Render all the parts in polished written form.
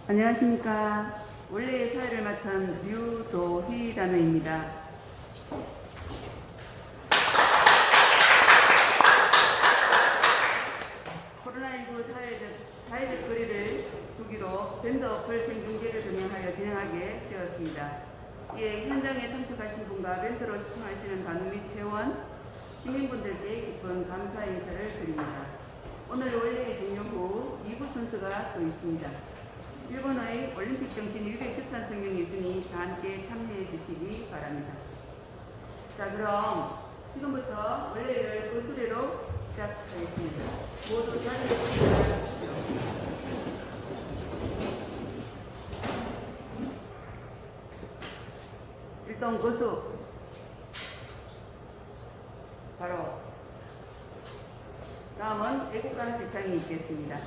안녕하십니까. 원래의 사회를 맡은 류도희 단원입니다. 코로나19 사회적 거리를 두기로 밴드 어플 생중계를 동행하여 진행하게 되었습니다. 이에 현장에 참석하신 분과 밴드로 시청하시는 단원 및 회원, 시민분들께 깊은 감사 인사를 드립니다. 오늘 원래의 종료 후 2부 순서가 또 있습니다. 일본의 올림픽 정신 213 성경이 있으니 다 함께 참여해 주시기 바랍니다. 자, 그럼 지금부터 원래를 그 수레로 시작하겠습니다. 모두 자리에 앉으십시오. 일동 거수 바로 다음은 애국가 대창이 있겠습니다.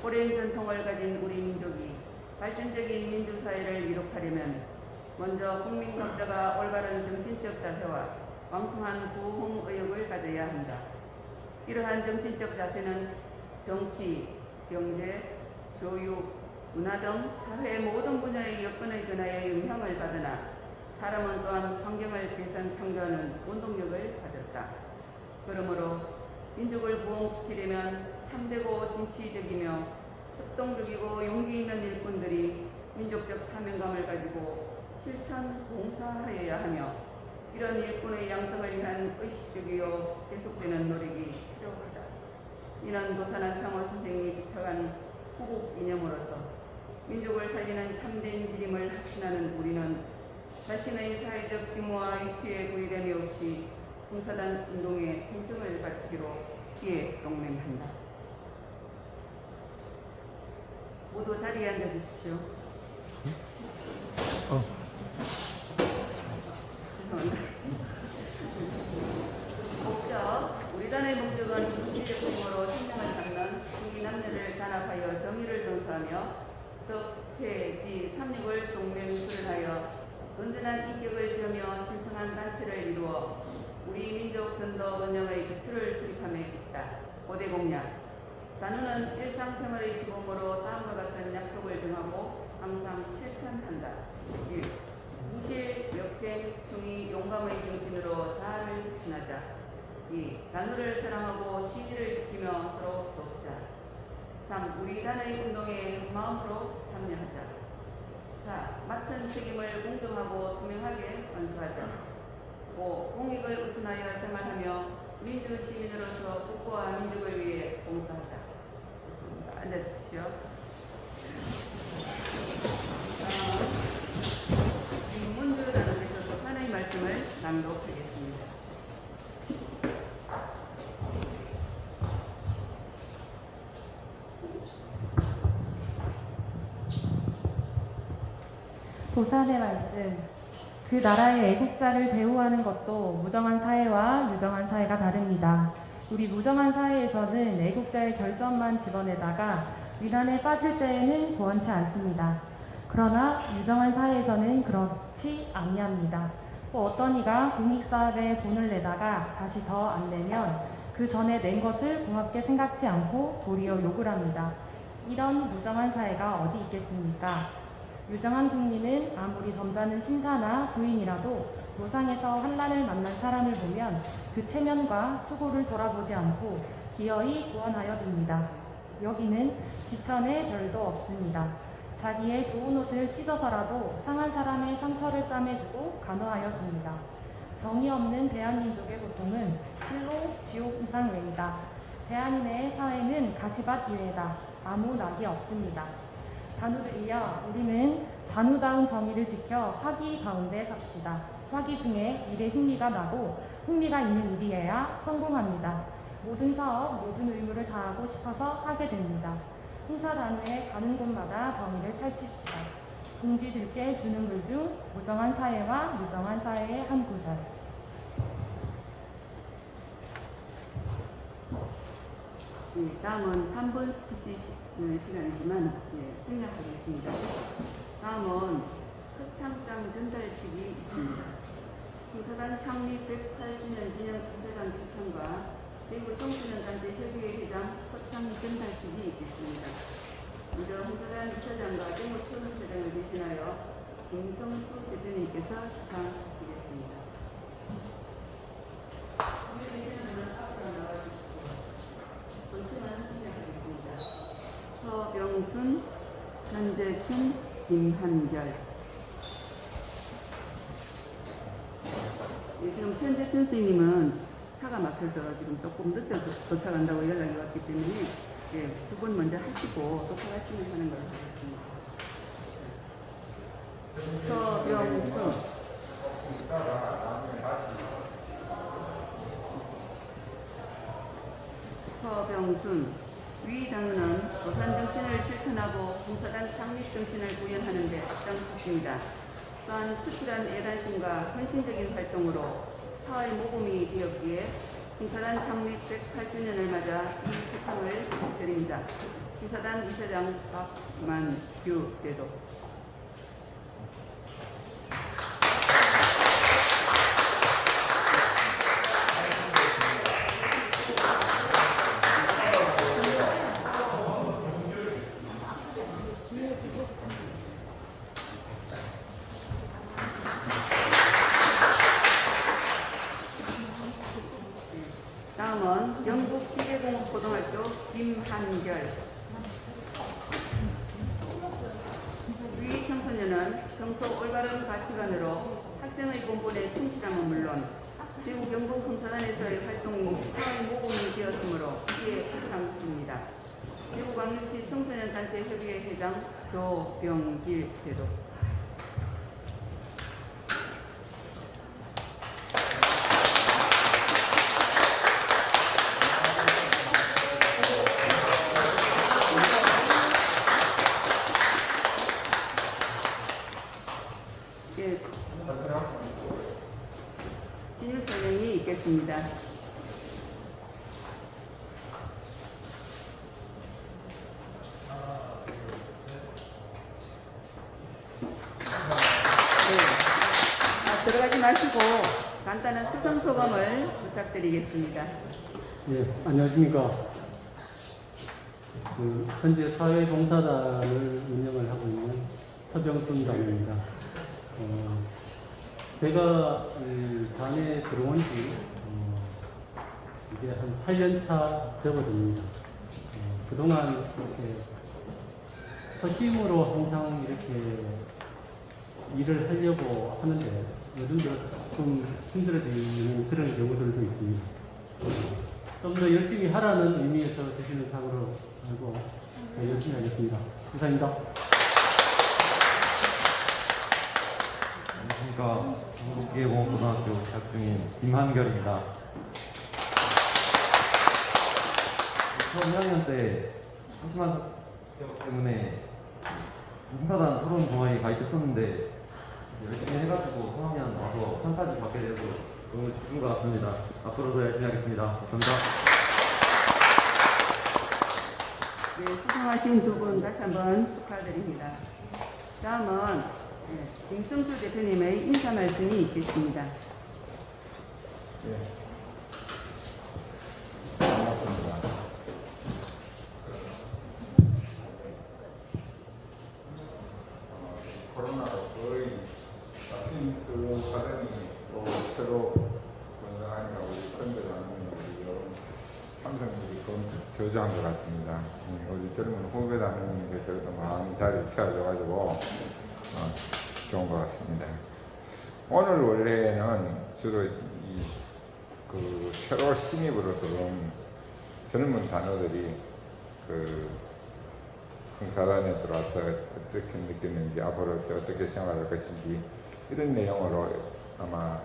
오랜 전통을 가진 우리 민족이 발전적인 민주사회를 이룩하려면 먼저 국민 각자가 올바른 정신적 자세와 왕성한 부흥의욕을 가져야 한다. 이러한 정신적 자세는 정치, 경제, 교육, 문화 등 사회 모든 분야의 여건의 변화에 영향을 받으나 사람은 또한 환경을 개선, 창조하는 운동력을 가졌다. 그러므로 민족을 부흥시키려면 참되고 진취적이며 협동적이고 용기 있는 일꾼들이 민족적 사명감을 가지고 실천 봉사하여야 하며 이런 일꾼의 양성을 위한 의식적이요 계속되는 노력이 필요하다. 이는 도산한 상호 선생이 비춰간 후국 이념으로서 민족을 살리는 참된 기림을 확신하는 우리는 자신의 사회적 규모와 위치에 구애됨이 없이 봉사단 운동에 평생을 바치기로 기에 동맹한다. 모두 자리에 앉아주십시오. 목적, 우리 단의 목적은 국제적 규모로 생명을 갖는 국민 남녀를 단합하여 정의를 전수하며 덕태지 삼육을 동맹술을 하여 온전한 인격을 지으며 신성한 단체를 이루어 우리 민족 전도 번영의 기초를 수립함에 있다. 고대 공약. 단우는 일상생활의 기본으로 다음과 같은 약속을 정하고 항상 실천한다. 1. 무질, 역행, 충의, 용감의 정신으로 자아를 혁신하자. 2. 단우를 사랑하고 시지를 지키며 서로 돕자. 3. 우리 단의 운동에 마음으로 참여하자. 4. 맡은 책임을 공정하고 투명하게 완수하자. 5. 공익을 우선하여 생활하며 민주 시민으로서 국가와 민족을 위해 봉사하자. 앉아주십시오. 문주 단원께서 도산의 말씀을 낭독하겠습니다. 도산의 말씀. 그 나라의 애국자를 대우하는 것도 무정한 사회와 유정한 사회가 다릅니다. 우리 무정한 사회에서는 애국자의 결점만 집어내다가 위난에 빠질 때에는 구원치 않습니다. 그러나 유정한 사회에서는 그렇지 아니합니다. 또 어떤 이가 공익사업에 돈을 내다가 다시 더 안 내면 그 전에 낸 것을 고맙게 생각지 않고 도리어 욕을 합니다. 이런 무정한 사회가 어디 있겠습니까? 유정한 국민은 아무리 점잖은 신사나 부인이라도 노상에서 환난을 만난 사람을 보면 그 체면과 수고를 돌아보지 않고 기어이 구원하여 줍니다. 여기는 비천에 별도 없습니다. 자기의 좋은 옷을 찢어서라도 상한 사람의 상처를 싸매주고 간호하여 줍니다. 정의 없는 대한민족의 고통은 실로 지옥 이상 외이다. 대한인의 사회는 가시밭 이외다. 아무 낙이 없습니다. 단우들이여, 우리는 단우다운 정의를 지켜 화기 가운데 삽시다. 화기 중에 일에 흥미가 나고 흥미가 있는 일이어야 성공합니다. 모든 사업, 모든 의무를 다하고 싶어서 하게 됩니다. 행사단위에 가는 곳마다 정의를 펼칩시다. 공지들께 주는 글 중 무정한 사회와 무정한 사회의 한 구절. 다음은 3분 스피치 시간이지만 생략하겠습니다. 다음은 표창장 전달식이 있습니다. 봉사단 창립 108주년 기념 봉사단 표창과 대구 청소년단체 협의회 회장 표창 전달식이 있겠습니다. 먼저 봉사단 이사장과 대구 초등회장을 대신하여 김성수 대표님께서 시상하시겠습니다. 서병순, 한재춘, 김한결. 지금 현재춘 선생님은 차가 막혀서 지금 조금 늦게 도착한다고 연락이 왔기 때문에 두 분 먼저 하시고 도착하시면 하는 걸로 하겠습니다. 서병순. 서병순. 위 단우는 도산 정신을 실천하고 봉사단 창립 정신을 구현하는 데 앞장섰습니다. 또한 특별한 애단심과 헌신적인 활동으로 사회 모범이 되었기에 봉사단 창립 108주년을 맞아 이 표창을 드립니다. 봉사단 이사장 박만규 대도. 다음은 영국 김한결. 위 청소년은 평소 올바른 가치관으로 학생의 본분에 충실함은 물론 대구 경북 성사단에서의 활동이 사회 모범이 되었으므로 이에 포상입니다. 대구광역시 청소년단체협의회 회장 조병길 대도. 예, 기념 설명이 있겠습니다. 들어가지 마시고 간단한 수상 소감을 부탁드리겠습니다. 예, 안녕하십니까. 현재 사회봉사단을 운영을 하고 있는 서병순 단입니다. 제가 이 단에 들어온 지 이제 한 8년 차 되거든요. 그동안 이렇게 서심으로 항상 이렇게 일을 하려고 하는데 요즘 들어 조금 힘들어지는 그런 경우들도 있습니다. 좀 더 열심히 하라는 의미에서 주시는 상으로 알고 열심히 하겠습니다. 감사합니다. 안녕하십니까. 경북예공고등학교 재학 중인 김한결입니다. 처음 1학년 때 심심한 사격 때문에 봉사단 토론 동아리에 가입했었는데 열심히 해가지고 3학년 와서 상까지 받게 돼서 너무 기쁜 것 같습니다. 앞으로도 열심히 하겠습니다. 감사합니다. 네, 수상하신 두 분 다시 한번 축하드립니다. 다음은 김승수 대표님의 인사 말씀이 있겠습니다. 예. 반갑습니다. 코로나로 거의 잡힌 그 사람이 또 새로 건강하니까 우리 선배라는 우리 삼성들이 저조한 것 같습니다. 우리 젊은 후배라는 게 저도 마음이 자리 채워져가지고 좋은 것 같습니다. 오늘 원래는 주로 그 새로 신입으로 들어온 젊은 단어들이 그 흥사단에 들어와서 어떻게 느꼈는지 앞으로 어떻게 생활할 것인지 이런 내용으로 아마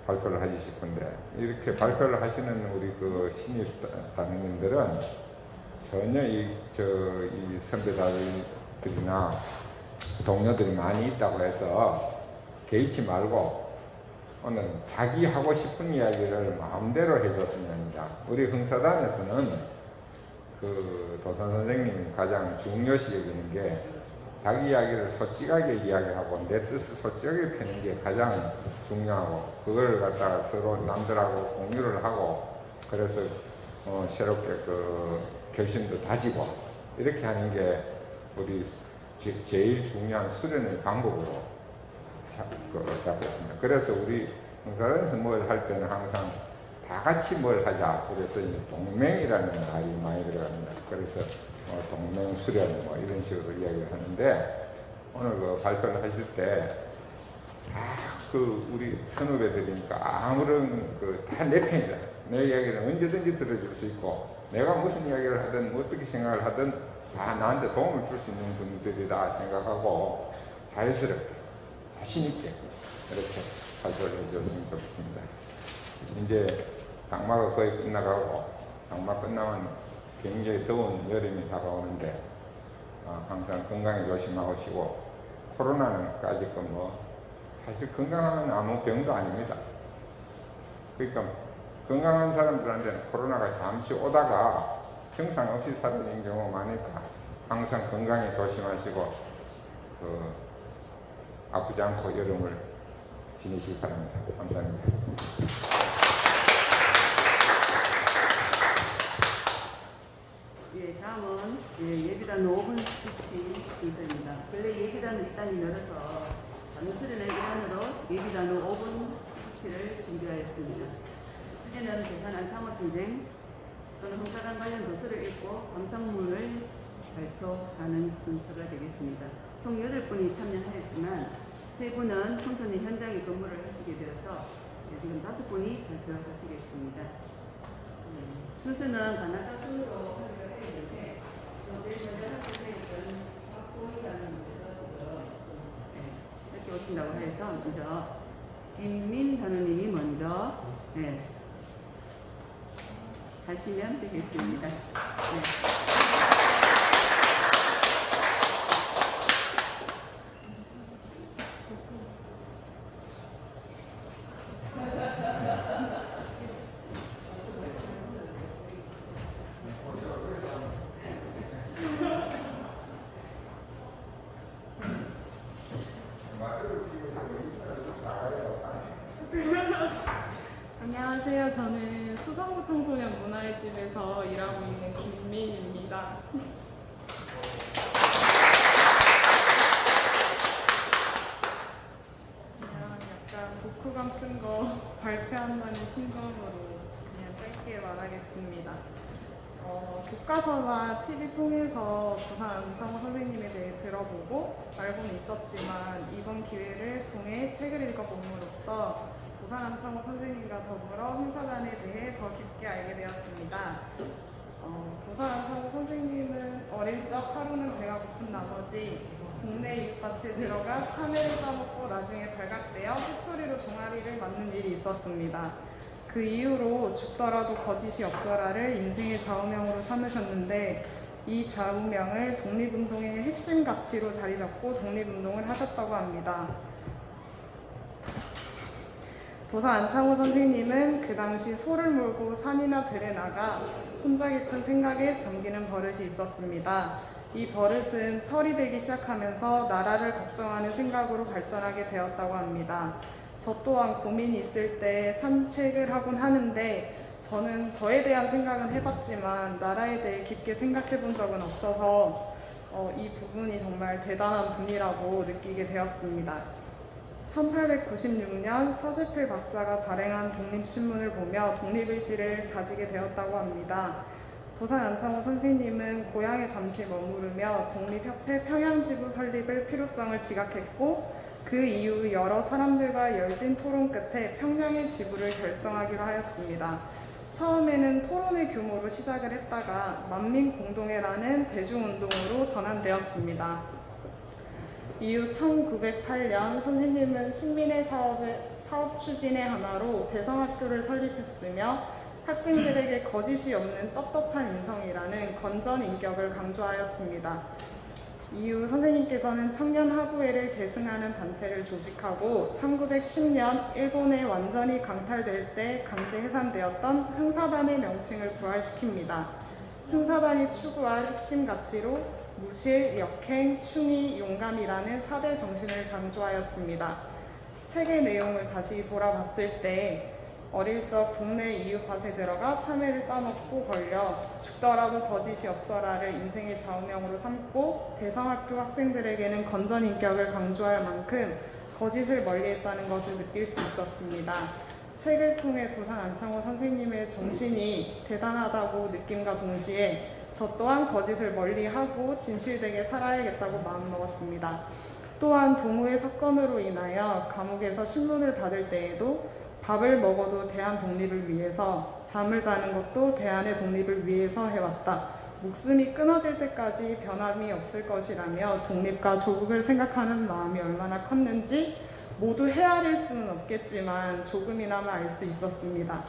발표를 하지 싶은데 이렇게 발표를 하시는 우리 그 신입 단원님들은 전혀 이 선배들이나 동료들이 많이 있다고 해서 개의치 말고 오늘 자기 하고 싶은 이야기를 마음대로 해줬으면 합니다. 우리 흥사단에서는 그 도선 선생님이 가장 중요시 여기는 게 자기 이야기를 솔직하게 이야기하고 내 뜻을 솔직하게 펴는 게 가장 중요하고 그걸 갖다가 서로 남들하고 공유를 하고 그래서 새롭게 그 결심도 다지고 이렇게 하는 게 우리 제일 중요한 수련의 방법으로 잡고 있습니다. 그래서 우리 흥사단에서 뭘 할 때는 항상 다 같이 뭘 하자. 그래서 이제 동맹이라는 말이 많이 들어갑니다. 그래서 동맹 수련 뭐 이런 식으로 이야기를 하는데 오늘 그 발표를 하실 때 그 우리 선후배들이니까 아무런 다 내 편이다. 내 이야기는 언제든지 들어줄 수 있고 내가 무슨 이야기를 하든 어떻게 생각을 하든 다 나한테 도움을 줄 수 있는 분들이다 생각하고 자연스럽게 자신있게 이렇게 발표를 해줬으면 좋겠습니다. 이제 장마가 거의 끝나가고 장마 끝나면 굉장히 더운 여름이 다가오는데 항상 건강에 조심하시고 코로나는 아직은 사실 건강하면 아무 병도 아닙니다. 그러니까 건강한 사람들한테는 코로나가 잠시 오다가 형상 없이 사라지는 경우가 많으니까 항상 건강에 조심하시고 아프지 않고 여름을 지내시기 바랍니다. 감사합니다. 예, 다음은 예비단 5분 스피치 순서입니다. 원래 예비단은 일단이 열어서 단수련의 기간으로 예비단 5분 스피치를 준비하였습니다. 주제는 계산한 상호전쟁, 또는 형사단 관련 도서를 읽고 감상문을 발표하는 순서가 되겠습니다. 총 8분이 참여하였지만 3분은 총선의 현장에 근무를 하시게 되어서 지금 5분이 발표하시겠습니다. 순서는 가나다 순으로 하기로 했는데 제일 먼저 하기로 했던 박보희라는 분께서 이렇게 오신다고 해서 먼저 김민 단원님이 먼저 하시면 되겠습니다. 안녕하세요. 저는 수성구 청소년 문화의 집에서 일하고 있는 김민입니다. 그냥 약간 독후감 쓴 거 발표한다는 심정으로 그냥 짧게 말하겠습니다. 교과서나 TV 통해서 부산 안상호 선생님에 대해 들어보고 알고는 있었지만 이번 기회를 통해 책을 읽어봄으로써 부산 안상호 선생님과 더불어 행사단에 대해 더 깊게 알게 되었습니다. 부산 안상호 선생님은 어릴 적 하루는 배가 고픈 나머지 동네 이웃밭에 들어가 참외를 따먹고 나중에 발각되어 새소리로 종아리를 맞는 일이 있었습니다. 그 이후로 죽더라도 거짓이 없더라를 인생의 좌우명으로 삼으셨는데 이 좌우명을 독립운동의 핵심 가치로 자리 잡고 독립운동을 하셨다고 합니다. 부산 안창호 선생님은 그 당시 소를 몰고 산이나 들에 나가 혼자 깊은 생각에 잠기는 버릇이 있었습니다. 이 버릇은 철이 되기 시작하면서 나라를 걱정하는 생각으로 발전하게 되었다고 합니다. 저 또한 고민이 있을 때 산책을 하곤 하는데 저는 저에 대한 생각은 해봤지만 나라에 대해 깊게 생각해 본 적은 없어서 이 부분이 정말 대단한 분이라고 느끼게 되었습니다. 1896년 서재필 박사가 발행한 독립신문을 보며 독립의지를 가지게 되었다고 합니다. 부산 안창호 선생님은 고향에 잠시 머무르며 독립협회 평양지부 설립을 필요성을 지각했고 그 이후 여러 사람들과 열띤 토론 끝에 평양의 지부를 결성하기로 하였습니다. 처음에는 토론의 규모로 시작을 했다가 만민공동회라는 대중운동으로 전환되었습니다. 이후 1908년 선생님은 식민의 사업 추진의 하나로 대성학교를 설립했으며 학생들에게 거짓이 없는 떳떳한 인성이라는 건전 인격을 강조하였습니다. 이후 선생님께서는 청년하부회를 계승하는 단체를 조직하고 1910년 일본에 완전히 강탈될 때 강제 해산되었던 흥사단의 명칭을 부활시킵니다. 흥사단이 추구할 핵심 가치로 무실, 역행, 충의, 용감이라는 4대 정신을 강조하였습니다. 책의 내용을 다시 돌아봤을 때 어릴 적 동네 이웃밭에 들어가 참외를 따먹고 걸려 죽더라도 거짓이 없어라를 인생의 좌우명으로 삼고 대성학교 학생들에게는 건전인격을 강조할 만큼 거짓을 멀리했다는 것을 느낄 수 있었습니다. 책을 통해 부산 안창호 선생님의 정신이 대단하다고 느낌과 동시에 저 또한 거짓을 멀리하고 진실되게 살아야겠다고 마음먹었습니다. 또한 동우의 사건으로 인하여 감옥에서 신문을 받을 때에도 밥을 먹어도 대한 독립을 위해서, 잠을 자는 것도 대한의 독립을 위해서 해왔다. 목숨이 끊어질 때까지 변함이 없을 것이라며 독립과 조국을 생각하는 마음이 얼마나 컸는지 모두 헤아릴 수는 없겠지만 조금이나마 알 수 있었습니다.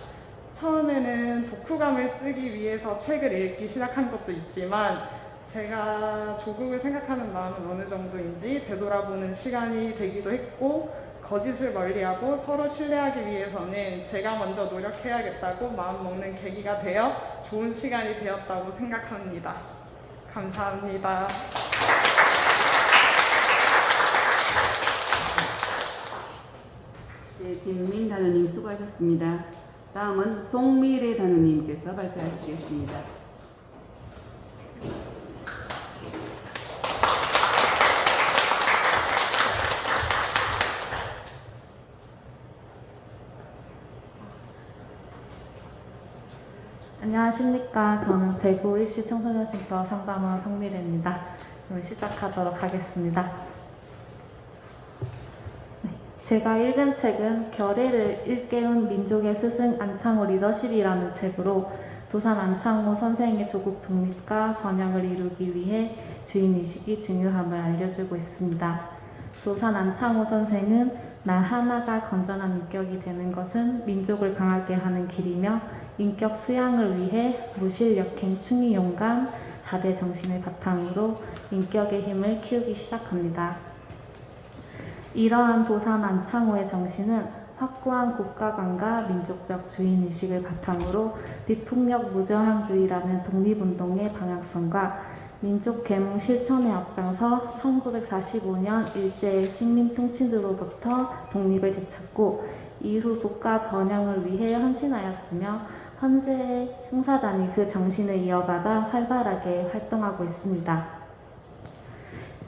처음에는 독후감을 쓰기 위해서 책을 읽기 시작한 것도 있지만 제가 조국을 생각하는 마음은 어느 정도인지 되돌아보는 시간이 되기도 했고 거짓을 멀리하고 서로 신뢰하기 위해서는 제가 먼저 노력해야겠다고 마음먹는 계기가 되어 좋은 시간이 되었다고 생각합니다. 감사합니다. 네, 김민 단원님 수고하셨습니다. 다음은 송미래 단원님께서 발표하시겠습니다. 안녕하세요. 안녕하십니까. 저는 대구 일시 청소년쉼터 상담원 성미래입니다. 그럼 시작하도록 하겠습니다. 제가 읽은 책은 결의를 일깨운 민족의 스승 안창호 리더십이라는 책으로 도산 안창호 선생의 조국 독립과 번영을 이루기 위해 주인의식이 중요함을 알려주고 있습니다. 도산 안창호 선생은 나 하나가 건전한 인격이 되는 것은 민족을 강하게 하는 길이며 인격 수양을 위해 무실력행 충의 용감 4대 정신을 바탕으로 인격의 힘을 키우기 시작합니다. 이러한 도산 안창호의 정신은 확고한 국가관과 민족적 주인의식을 바탕으로 비폭력 무저항주의라는 독립운동의 방향성과 민족 계몽 실천에 앞장서 1945년 일제의 식민 통치로부터 독립을 되찾고 이후 국가 번영을 위해 헌신하였으며 현재의 형사단이 그 정신을 이어받아 활발하게 활동하고 있습니다.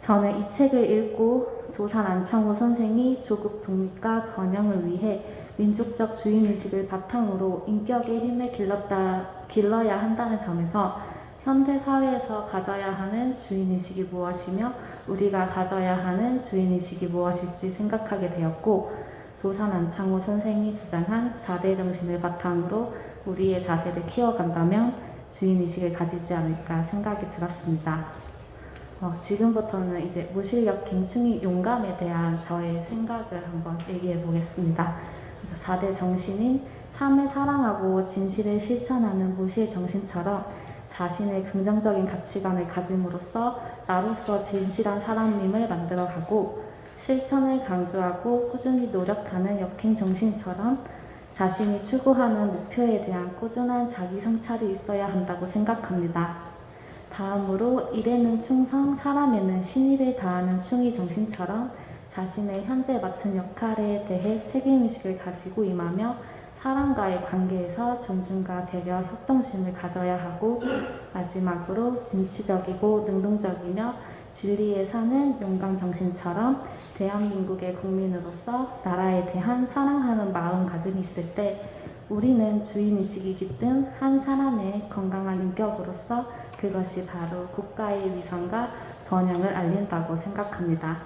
저는 이 책을 읽고 도산 안창호 선생이 조국 독립과 번영을 위해 민족적 주인의식을 바탕으로 인격의 힘을 길러야 한다는 점에서 현대 사회에서 가져야 하는 주인의식이 무엇이며 우리가 가져야 하는 주인의식이 무엇일지 생각하게 되었고 도산 안창호 선생이 주장한 4대 정신을 바탕으로 우리의 자세를 키워간다면 주인의식을 가지지 않을까 생각이 들었습니다. 지금부터는 이제 무실력행 충의 용감에 대한 저의 생각을 한번 얘기해 보겠습니다. 4대 정신인 삶을 사랑하고 진실을 실천하는 무시의 정신처럼 자신의 긍정적인 가치관을 가짐으로써 나로서 진실한 사람임을 만들어가고 실천을 강조하고 꾸준히 노력하는 역행 정신처럼 자신이 추구하는 목표에 대한 꾸준한 자기 성찰이 있어야 한다고 생각합니다. 다음으로 일에는 충성, 사람에는 신의를 다하는 충의 정신처럼 자신의 현재 맡은 역할에 대해 책임의식을 가지고 임하며 사람과의 관계에서 존중과 배려, 협동심을 가져야 하고 마지막으로 진취적이고 능동적이며 진리에 사는 용감 정신처럼 대한민국의 국민으로서 나라에 대한 사랑하는 마음가짐이 있을 때 우리는 주인의식이 깃든 한 사람의 건강한 인격으로서 그것이 바로 국가의 위상과 번영을 알린다고 생각합니다.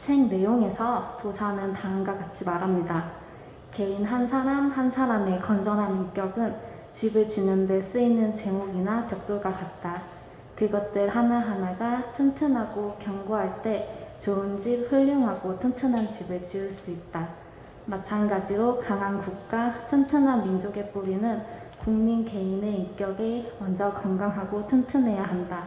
책 내용에서 도사는 다음과 같이 말합니다. 개인 한 사람의 건전한 인격은 집을 짓는 데 쓰이는 제목이나 벽돌과 같다. 그것들 하나하나가 튼튼하고 견고할 때 좋은 집, 훌륭하고 튼튼한 집을 지을 수 있다. 마찬가지로 강한 국가, 튼튼한 민족의 뿌리는 국민 개인의 인격에 먼저 건강하고 튼튼해야 한다.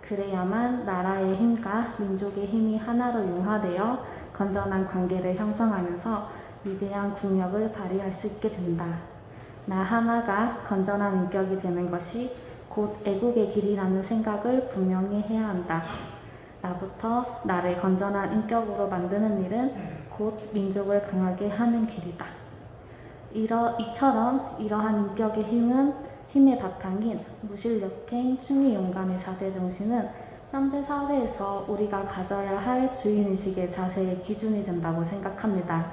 그래야만 나라의 힘과 민족의 힘이 하나로 융화되어 건전한 관계를 형성하면서 위대한 국력을 발휘할 수 있게 된다. 나 하나가 건전한 인격이 되는 것이 곧 애국의 길이라는 생각을 분명히 해야 한다. 나부터 나를 건전한 인격으로 만드는 일은 곧 민족을 강하게 하는 길이다. 이처럼 이러한 인격의 힘의 바탕인 무실력행, 충의 용감의 4대 정신은 현대 사회에서 우리가 가져야 할 주인의식의 자세의 기준이 된다고 생각합니다.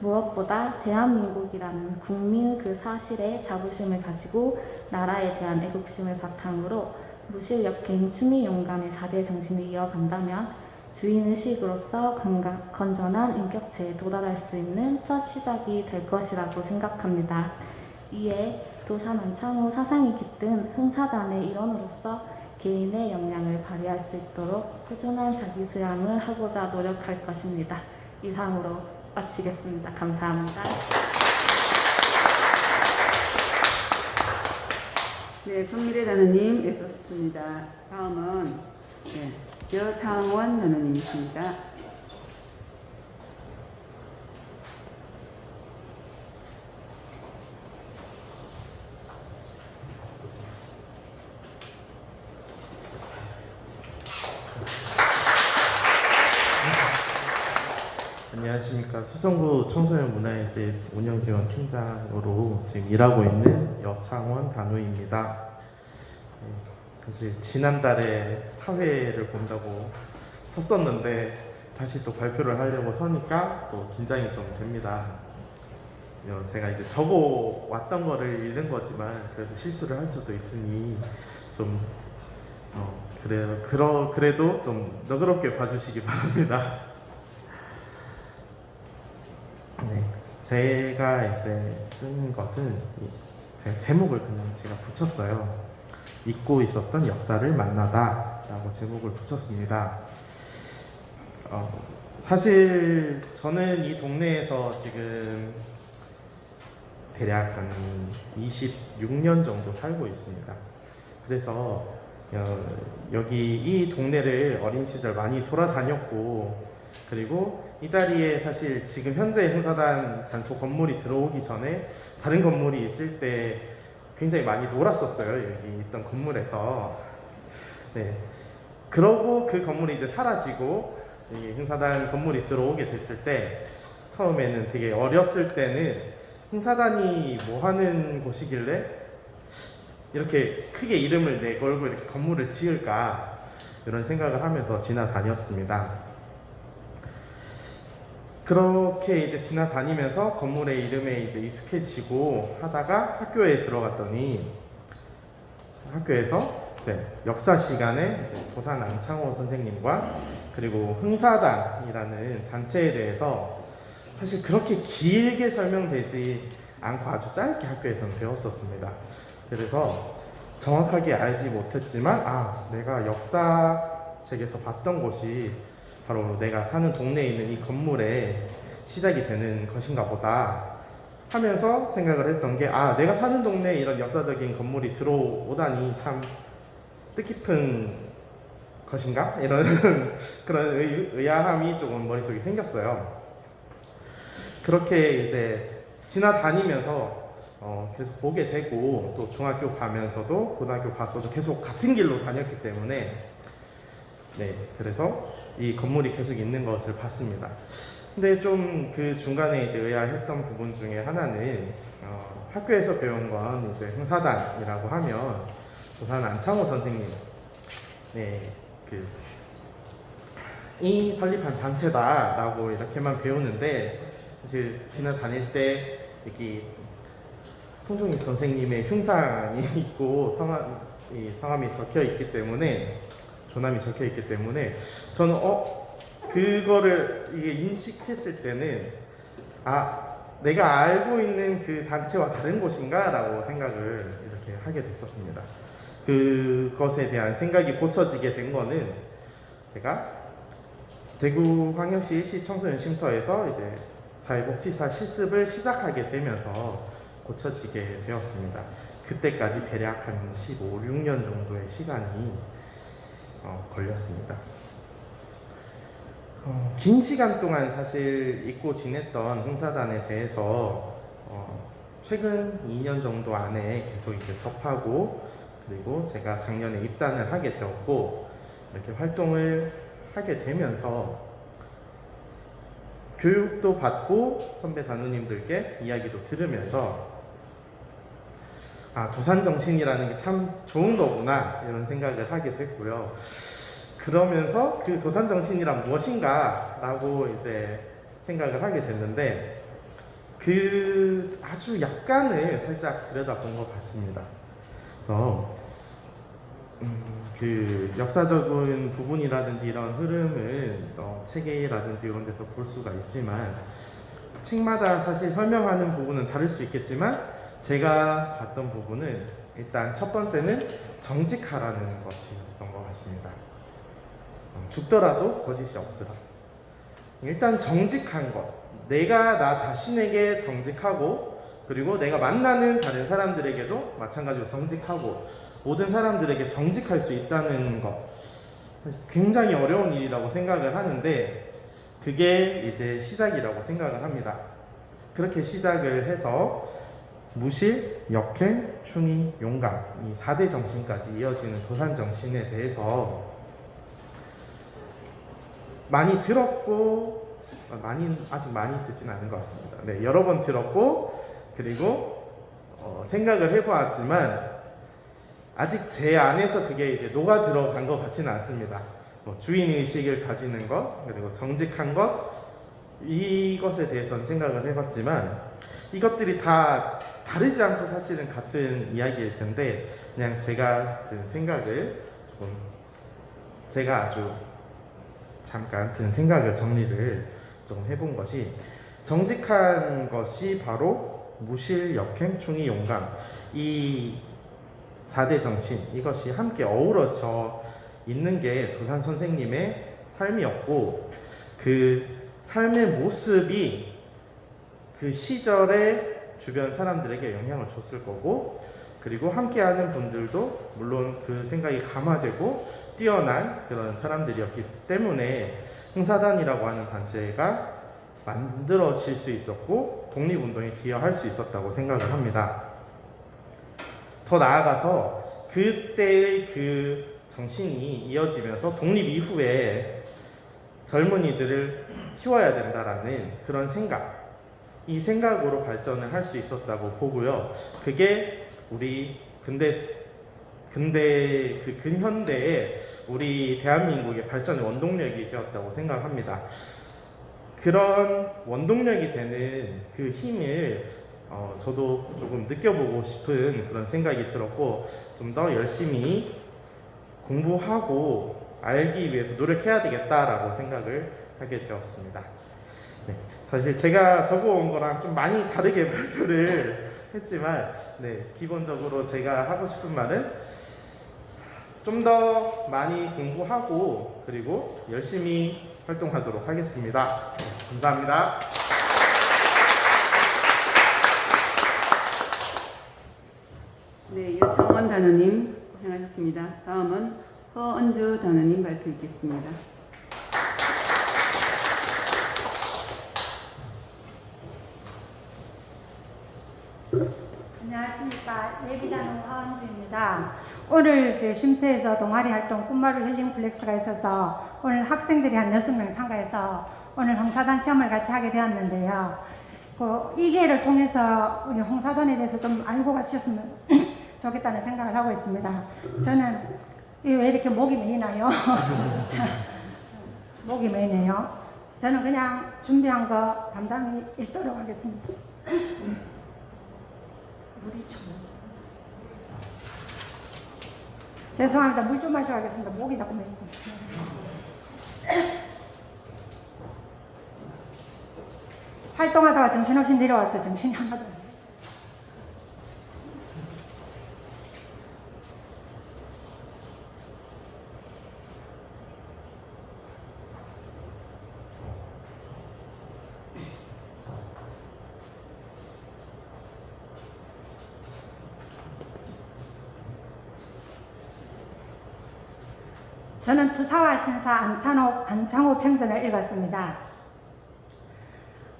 무엇보다 대한민국이라는 국민 그 사실에 자부심을 가지고 나라에 대한 애국심을 바탕으로 무실력행, 충의 용감의 4대 정신을 이어간다면 주인의식으로서 건전한 인격체에 도달할 수 있는 첫 시작이 될 것이라고 생각합니다. 이에 도산 안창호 사상이 깃든 흥사단의 일원으로서 개인의 역량을 발휘할 수 있도록 꾸준한 자기 수양을 하고자 노력할 것입니다. 이상으로 마치겠습니다. 감사합니다. 네, 성미래 단원님 애썼습니다. 다음은 여창원 단원님이십니다. 안녕하십니까. 수성구 청소년문화예술 운영지원팀장으로 지금 일하고 있는 여창원 단우입니다. 사실 지난달에 사회를 본다고 섰었는데 다시 또 발표를 하려고 서니까 또 긴장이 좀 됩니다. 제가 이제 적어 왔던 거를 읽은 거지만 그래도 실수를 할 수도 있으니 좀 그래도 좀 너그럽게 봐주시기 바랍니다. 네, 제가 이제 쓴 것은 제가 제목을 그냥 제가 붙였어요. 잊고 있었던 역사를 만나다라고 제목을 붙였습니다. 사실 저는 이 동네에서 지금 대략 한 26년 정도 살고 있습니다. 그래서 여기 이 동네를 어린 시절 많이 돌아다녔고, 그리고 이 자리에 사실 지금 현재 행사단 잔초 건물이 들어오기 전에 다른 건물이 있을 때 굉장히 많이 놀았었어요. 여기 있던 건물에서. 네. 그러고 그 건물이 이제 사라지고 이 행사단 건물이 들어오게 됐을 때, 처음에는 되게 어렸을 때는 행사단이 뭐 하는 곳이길래 이렇게 크게 이름을 내걸고 이렇게 건물을 지을까, 이런 생각을 하면서 지나다녔습니다. 그렇게 이제 지나다니면서 건물의 이름에 이제 익숙해지고 하다가 학교에 들어갔더니, 학교에서 이제 역사 시간에 이제 도산 안창호 선생님과 그리고 흥사단이라는 단체에 대해서 사실 그렇게 길게 설명되지 않고 아주 짧게 학교에서는 배웠었습니다. 그래서 정확하게 알지 못했지만, 내가 역사책에서 봤던 곳이 바로 내가 사는 동네에 있는 이 건물에 시작이 되는 것인가 보다 하면서 생각을 했던 게, 내가 사는 동네에 이런 역사적인 건물이 들어오다니 참 뜻깊은 것인가? 이런 그런 의아함이 조금 머릿속에 생겼어요. 그렇게 이제 지나다니면서 계속 보게 되고, 또 중학교 가면서도 고등학교 가서도 계속 같은 길로 다녔기 때문에, 네, 그래서 이 건물이 계속 있는 것을 봤습니다. 근데 좀 그 중간에 이제 의아했던 부분 중에 하나는, 학교에서 배운 건 이제 흥사단이라고 하면 도산 안창호 선생님, 네, 이 설립한 단체다라고 이렇게만 배우는데, 사실 지나다닐 때 여기 송중익 선생님의 흉상이 있고 성함이 적혀 있기 때문에, 조남이 적혀 있기 때문에 저는 그거를 이게 인식했을 때는 내가 알고 있는 그 단체와 다른 곳인가? 라고 생각을 이렇게 하게 됐었습니다. 그것에 대한 생각이 고쳐지게 된 거는, 제가 대구광역시 일시 청소년 쉼터에서 이제 사회복지사 실습을 시작하게 되면서 고쳐지게 되었습니다. 그때까지 대략 한 15, 16년 정도의 시간이 걸렸습니다. 긴 시간 동안 사실 잊고 지냈던 흥사단에 대해서 최근 2년 정도 안에 계속 이렇게 접하고, 그리고 제가 작년에 입단을 하게 되었고, 이렇게 활동을 하게 되면서 교육도 받고 선배 단우님들께 이야기도 들으면서 도산정신이라는 게 참 좋은 거구나, 이런 생각을 하게 됐고요. 그러면서 그 도산정신이란 무엇인가 라고 이제 생각을 하게 됐는데, 아주 약간을 살짝 들여다본 것 같습니다. 역사적인 부분이라든지 이런 흐름을 책이라든지 이런 데서 볼 수가 있지만, 책마다 사실 설명하는 부분은 다를 수 있겠지만, 제가 봤던 부분은 일단 첫 번째는 정직하라는 것이었던 것 같습니다. 죽더라도 거짓이 없으라. 일단 정직한 것, 내가 나 자신에게 정직하고, 그리고 내가 만나는 다른 사람들에게도 마찬가지로 정직하고, 모든 사람들에게 정직할 수 있다는 것, 굉장히 어려운 일이라고 생각을 하는데, 그게 이제 시작이라고 생각을 합니다. 그렇게 시작을 해서 무실, 역행, 충의, 용감, 이 4대 정신까지 이어지는 도산 정신에 대해서 많이 들었고, 아직 많이 듣진 않은 것 같습니다. 네, 여러 번 들었고, 그리고 생각을 해보았지만 아직 제 안에서 그게 이제 녹아 들어간 것 같지는 않습니다. 주인의식을 가지는 것, 그리고 정직한 것, 이것에 대해서는 생각을 해봤지만, 이것들이 다 다르지 않고 사실은 같은 이야기일 텐데 그냥 제가 든 생각을 조금 제가 아주 잠깐 든 생각을 정리를 좀 해본 것이 정직한 것이 바로 무실, 역행, 충의, 용감 이 4대 정신 이것이 함께 어우러져 있는 게 도산 선생님의 삶이었고 그 삶의 모습이 그 시절에 주변 사람들에게 영향을 줬을 거고 그리고 함께하는 분들도 물론 그 생각이 감화되고 뛰어난 그런 사람들이었기 때문에 홍사단이라고 하는 단체가 만들어질 수 있었고 독립운동에 기여할 수 있었다고 생각을 합니다. 더 나아가서 그때의 그 정신이 이어지면서 독립 이후에 젊은이들을 키워야 된다라는 그런 생각, 이 생각으로 발전을 할 수 있었다고 보고요. 그게 우리 근현대의 우리 대한민국의 발전의 원동력이 되었다고 생각합니다. 그런 원동력이 되는 그 힘을 저도 조금 느껴보고 싶은 그런 생각이 들었고 좀 더 열심히 공부하고 알기 위해서 노력해야 되겠다라고 생각을 하게 되었습니다. 네, 사실 제가 적어온 거랑 좀 많이 다르게 발표를 했지만 기본적으로 제가 하고 싶은 말은 좀 더 많이 공부하고 그리고 열심히 활동하도록 하겠습니다. 감사합니다. 네, 여성원 단원님 고생하셨습니다. 다음은 허은주 단원님 발표 있겠습니다. 안녕하십니까. 예비단원 허은주입니다. 오늘 제 쉼터에서 동아리 활동 꿈마루 힐링 플렉스가 있어서 오늘 학생들이 한 6명 참가해서 오늘 홍사단 시험을 같이 하게 되었는데요. 이 기회를 통해서 우리 홍사단에 대해서 좀 알고 가셨으면 좋겠다는 생각을 하고 있습니다. 저는 왜 이렇게 목이 메이나요? 목이 메이네요. 저는 그냥 준비한 거 담당히 읽도록 하겠습니다. 죄송합니다. 물 좀 마셔야겠습니다. 목이 자꾸 메이고. 활동하다가 정신없이 내려와서 정신이 하나도 없어요. 저는 투사와 신사 안창호 평전을 읽었습니다.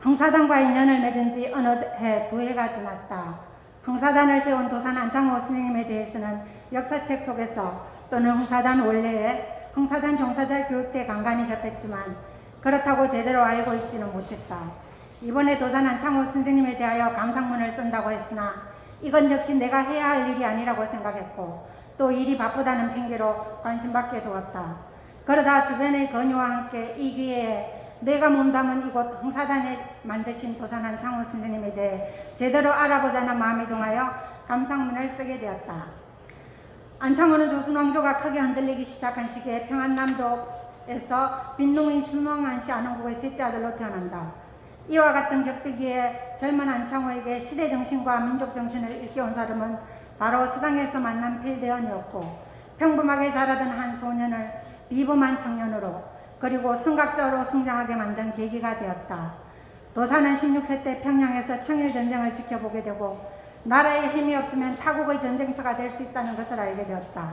홍사단과 인연을 맺은 지 어느 해 2해가 지났다. 홍사단을 세운 도산 안창호 스님에 대해서는 역사책 속에서 또는 홍사단 원래에 홍사단 종사자 교육대 간간히 접했지만 그렇다고 제대로 알고 있지는 못했다. 이번에 도산 안창호 선생님에 대하여 감상문을 쓴다고 했으나 이건 역시 내가 해야 할 일이 아니라고 생각했고 또 일이 바쁘다는 핑계로 관심받게 두었다. 그러다 주변의 권유와 함께 이 기회에 내가 몸담은 이곳 홍사단에 만드신 도산 안창호 선생님에 대해 제대로 알아보자는 마음이 동하여 감상문을 쓰게 되었다. 안창호는 조선왕조가 크게 흔들리기 시작한 시기에 평안남도에서 빈농인 신왕한씨 안흥국의 셋째 아들로 태어난다. 이와 같은 격투기에 젊은 안창호에게 시대정신과 민족정신을 일깨운 사람은 바로 수당에서 만난 필대원이었고 평범하게 자라던 한 소년을 비범한 청년으로 그리고 승각자로 성장하게 만든 계기가 되었다. 도사는 16세 때 평양에서 청일전쟁을 지켜보게 되고 나라의 힘이 없으면 타국의 전쟁터가 될 수 있다는 것을 알게 되었다.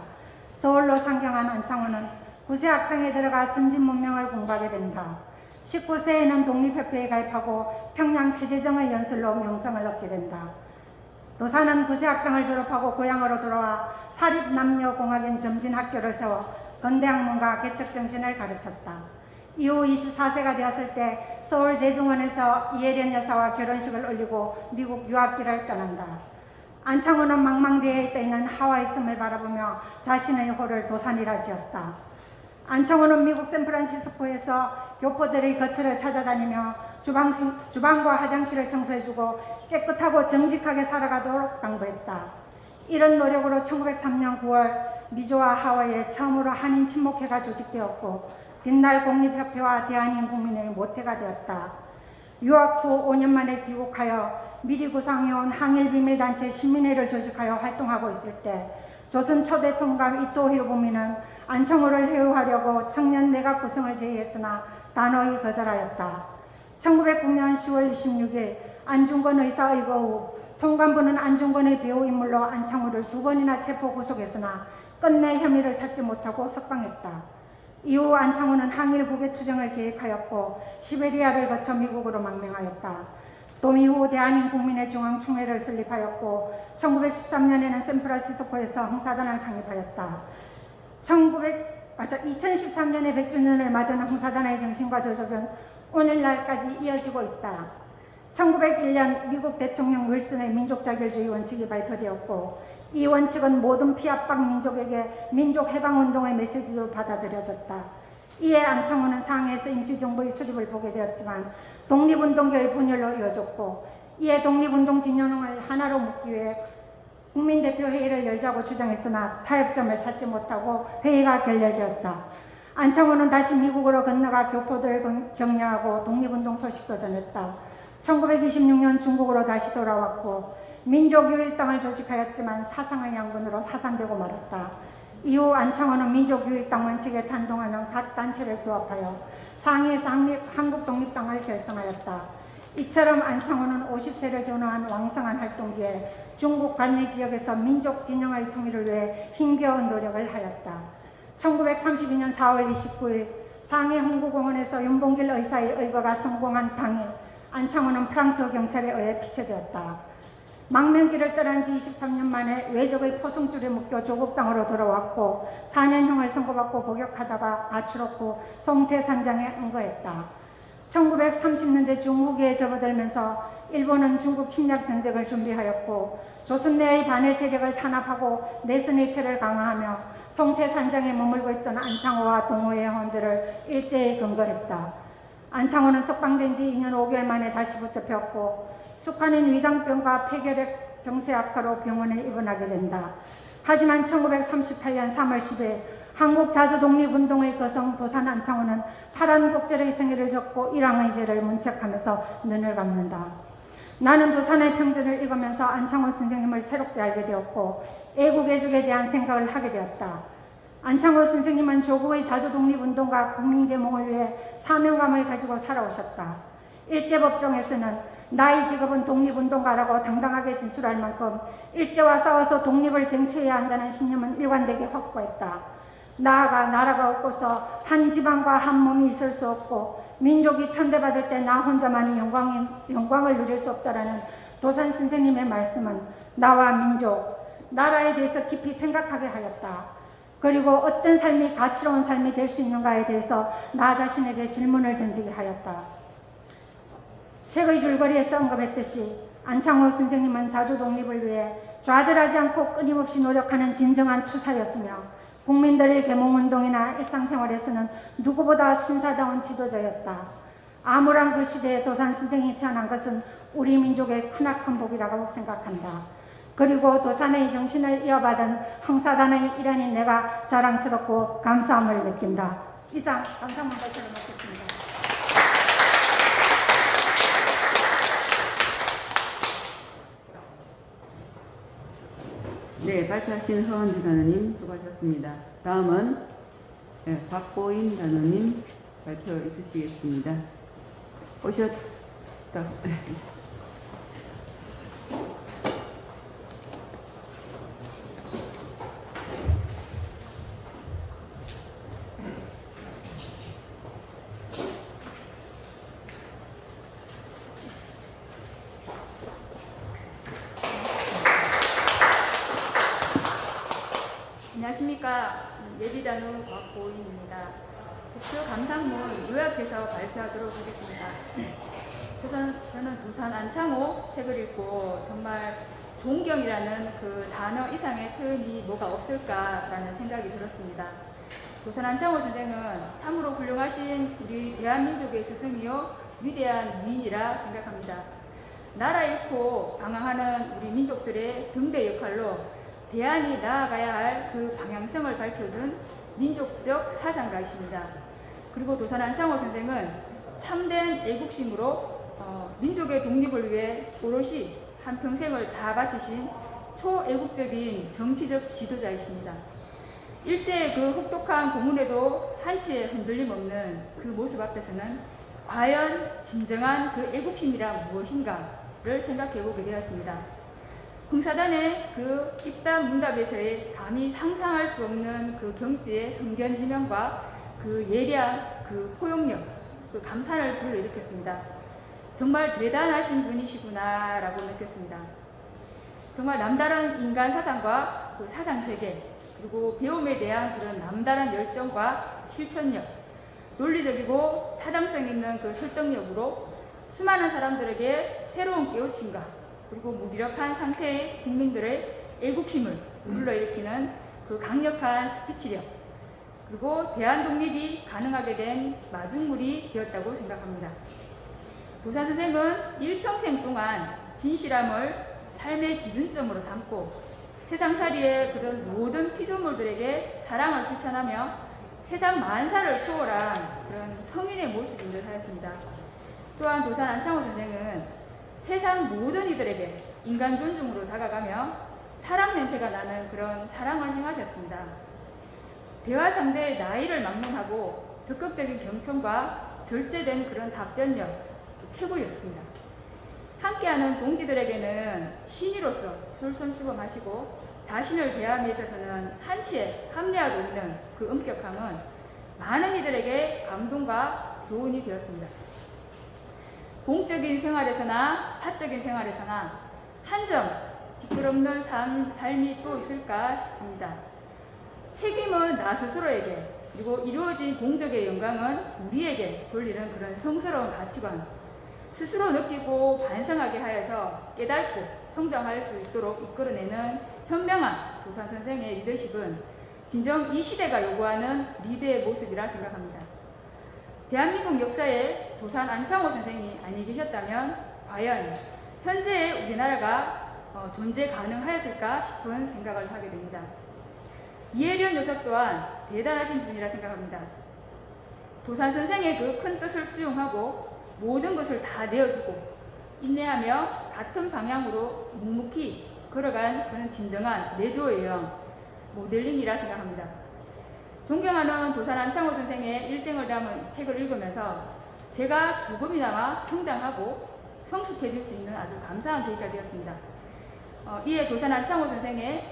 서울로 상경한 안창호는 구세학당에 들어가 선진문명을 공부하게 된다. 19세에는 독립협회에 가입하고 평양 폐재정의 연설로 명성을 얻게 된다. 도사는 구세학당을 졸업하고 고향으로 돌아와 사립남녀공학연 점진학교를 세워 건대학문과 개척정신을 가르쳤다. 이후 24세가 되었을 때 서울 제중원에서 이혜련 여사와 결혼식을 올리고 미국 유학길을 떠난다. 안창호는 망망대해에 떠있는 하와이 섬을 바라보며 자신의 호를 도산이라 지었다. 안창호는 미국 샌프란시스코에서 교포들의 거처를 찾아다니며 주방과 화장실을 청소해주고 깨끗하고 정직하게 살아가도록 당부했다. 이런 노력으로 1903년 9월 미조와 하와이에 처음으로 한인 친목회가 조직되었고 빛날 공립협회와 대한인국민회의 모태가 되었다. 유학 후 5년 만에 귀국하여 미리 구상해온 항일비밀단체 신민회를 조직하여 활동하고 있을 때 조선 초대 통감 이토 히로부미는 안창호를 회유하려고 청년 내각 구성을 제의했으나 단호히 거절하였다. 1909년 10월 26일 안중근 의사 의거 후 통감부는 안중근의 배후 인물로 안창호를 2번이나 체포 구속했으나 끝내 혐의를 찾지 못하고 석방했다. 이후 안창호는 항일 북의 투쟁을 계획하였고 시베리아를 거쳐 미국으로 망명하였다. 도미 후 대한민국민의 중앙총회를 설립하였고 1913년에는 샌프란시스코에서 홍사단을 창립하였다. 2013년에 100주년을 맞은 홍사단의 정신과 조직은 오늘날까지 이어지고 있다. 1901년 미국 대통령 윌슨의 민족자결주의 원칙이 발표되었고 이 원칙은 모든 피압방 민족에게 민족해방운동의 메시지로 받아들여졌다. 이에 안창호는 상해에서 임시정부의 수립을 보게 되었지만 독립운동계의 분열로 이어졌고 이에 독립운동 진영을 하나로 묶기 위해 국민대표회의를 열자고 주장했으나 타협점을 찾지 못하고 회의가 결렬되었다. 안창호는 다시 미국으로 건너가 교포들을 격려하고 독립운동 소식도 전했다. 1926년 중국으로 다시 돌아왔고 민족유일당을 조직하였지만 사상의 양분으로 사산되고 말았다. 이후 안창호는 민족유일당 원칙에 탄동하는 각 단체를 규합하여 상해에서 한국독립당을 결성하였다. 이처럼 안창호는 50세를 전후한 왕성한 활동기에 중국 관내 지역에서 민족 진영의 통일을 위해 힘겨운 노력을 하였다. 1932년 4월 29일 상해 홍구공원에서 윤봉길 의사의 의거가 성공한 당일 안창호는 프랑스 경찰에 의해 피처되었다. 망명길을 떠난 지 23년 만에 외적의 포승줄에 묶여 조국당으로 돌아왔고 4년형을 선고받고 복역하다가 가출했 후 송태산장에 응거했다. 1930년대 중후기에 접어들면서 일본은 중국 침략 전쟁을 준비하였고 조선 내의 반일 세력을 탄압하고 내선 일체를 강화하며 송태산장에 머물고 있던 안창호와 동호회 회원들을 일제히 검거했다. 안창호는 석방된 지 2년 5개월 만에 다시 붙잡혔고 숙한인 위장병과 폐결핵 정세 악화로 병원에 입원하게 된다. 하지만 1938년 3월 10일 한국 자주독립운동의 거성 도산 안창호는 파란곡절의 생애를 적고 일왕의 죄를 문책하면서 눈을 감는다. 나는 도산의 평전을 읽으면서 안창호 선생님을 새롭게 알게 되었고 애국애족에 대한 생각을 하게 되었다. 안창호 선생님은 조국의 자주독립운동과 국민계몽을 위해 사명감을 가지고 살아오셨다. 일제법정에서는 나의 직업은 독립운동가라고 당당하게 진술할 만큼 일제와 싸워서 독립을 쟁취해야 한다는 신념은 일관되게 확고했다. 나아가 나라가 없고서 한 지방과 한 몸이 있을 수 없고 민족이 천대받을 때 나 혼자만이 영광을 누릴 수 없다라는 도산 선생님의 말씀은 나와 민족, 나라에 대해서 깊이 생각하게 하였다. 그리고 어떤 삶이 가치로운 삶이 될 수 있는가에 대해서 나 자신에게 질문을 던지게 하였다. 책의 줄거리에서 언급했듯이 안창호 선생님은 자주 독립을 위해 좌절하지 않고 끊임없이 노력하는 진정한 투사였으며 국민들의 계몽운동이나 일상생활에서는 누구보다 신사다운 지도자였다. 암울한 그 시대에 도산 선생이 태어난 것은 우리 민족의 크나큰 복이라고 생각한다. 그리고 도산의 정신을 이어받은 홍사단의 일원인 내가 자랑스럽고 감사함을 느낀다. 이상 감사문 발표를 마쳤습니다. 네, 발표하신 서원주 단원님 수고하셨습니다. 다음은 박보인 단원님 발표 있으시겠습니다. 오셨다. 안녕하십니까. 예비단원 곽보인입니다. 국표 감상문 요약해서 발표하도록 하겠습니다. 저는 도산 안창호 책을 읽고 정말 존경이라는 그 단어 이상의 표현이 뭐가 없을까라는 생각이 들었습니다. 도산 안창호 선생은 참으로 훌륭하신 우리 대한민족의 스승이요 위대한 위인이라 생각합니다. 나라 잃고 방황하는 우리 민족들의 등대 역할로 대안이 나아가야 할 그 방향성을 밝혀준 민족적 사상가이십니다. 그리고 도산 안창호 선생은 참된 애국심으로 민족의 독립을 위해 오롯이 한평생을 다 바치신 초애국적인 정치적 지도자이십니다. 일제의 그 혹독한 고문에도 한치의 흔들림 없는 그 모습 앞에서는 과연 진정한 그 애국심이란 무엇인가를 생각해보게 되었습니다. 흥사단의 그 입단 문답에서의 감히 상상할 수 없는 그 경지의 성견지명과 그 예리한 그 포용력, 그 감탄을 불러일으켰습니다. 정말 대단하신 분이시구나라고 느꼈습니다. 정말 남다른 인간 사상과 그 사상세계, 그리고 배움에 대한 그런 남다른 열정과 실천력, 논리적이고 타당성 있는 그 설득력으로 수많은 사람들에게 새로운 깨우침과 그리고 무기력한 상태의 국민들의 애국심을 불러일으키는 그 강력한 스피치력, 그리고 대한 독립이 가능하게 된 마중물이 되었다고 생각합니다. 도산 선생은 일평생 동안 진실함을 삶의 기준점으로 삼고 세상살이의 그런 모든 피조물들에게 사랑을 실천하며 세상 만사를 초월한 그런 성인의 모습인 듯 하였습니다. 또한 도산 안창호 선생은 세상 모든 이들에게 인간 존중으로 다가가며 사랑 냄새가 나는 그런 사랑을 행하셨습니다. 대화 상대의 나이를 막론하고 적극적인 경청과 절제된 그런 답변력 최고였습니다. 함께하는 동지들에게는 신이로서 솔솔 씹어 마시고 자신을 대함에 있어서는 한치의 합리화도 있는 그 엄격함은 많은 이들에게 감동과 교훈이 되었습니다. 공적인 생활에서나 사적인 생활에서나 한 점 뒤틀없는 삶이 또 있을까 싶습니다. 책임은 나 스스로에게, 그리고 이루어진 공적의 영광은 우리에게 돌리는 그런 성스러운 가치관, 스스로 느끼고 반성하게 하여서 깨닫고 성장할 수 있도록 이끌어내는 현명한 도산 선생의 리더십은 진정 이 시대가 요구하는 리더의 모습이라 생각합니다. 대한민국 역사에 도산 안창호 선생이 아니 계셨다면 과연 현재의 우리나라가 존재 가능하였을까 싶은 생각을 하게 됩니다. 이혜련 요석 또한 대단하신 분이라 생각합니다. 도산 선생의 그 큰 뜻을 수용하고 모든 것을 다 내어주고 인내하며 같은 방향으로 묵묵히 걸어간 그런 진정한 내조의 영, 모델링이라 생각합니다. 존경하는 도산 안창호 선생의 일생을 담은 책을 읽으면서 제가 조금이나마 성장하고 성숙해질 수 있는 아주 감사한 계기가 되었습니다. 이에 도산 안창호 선생의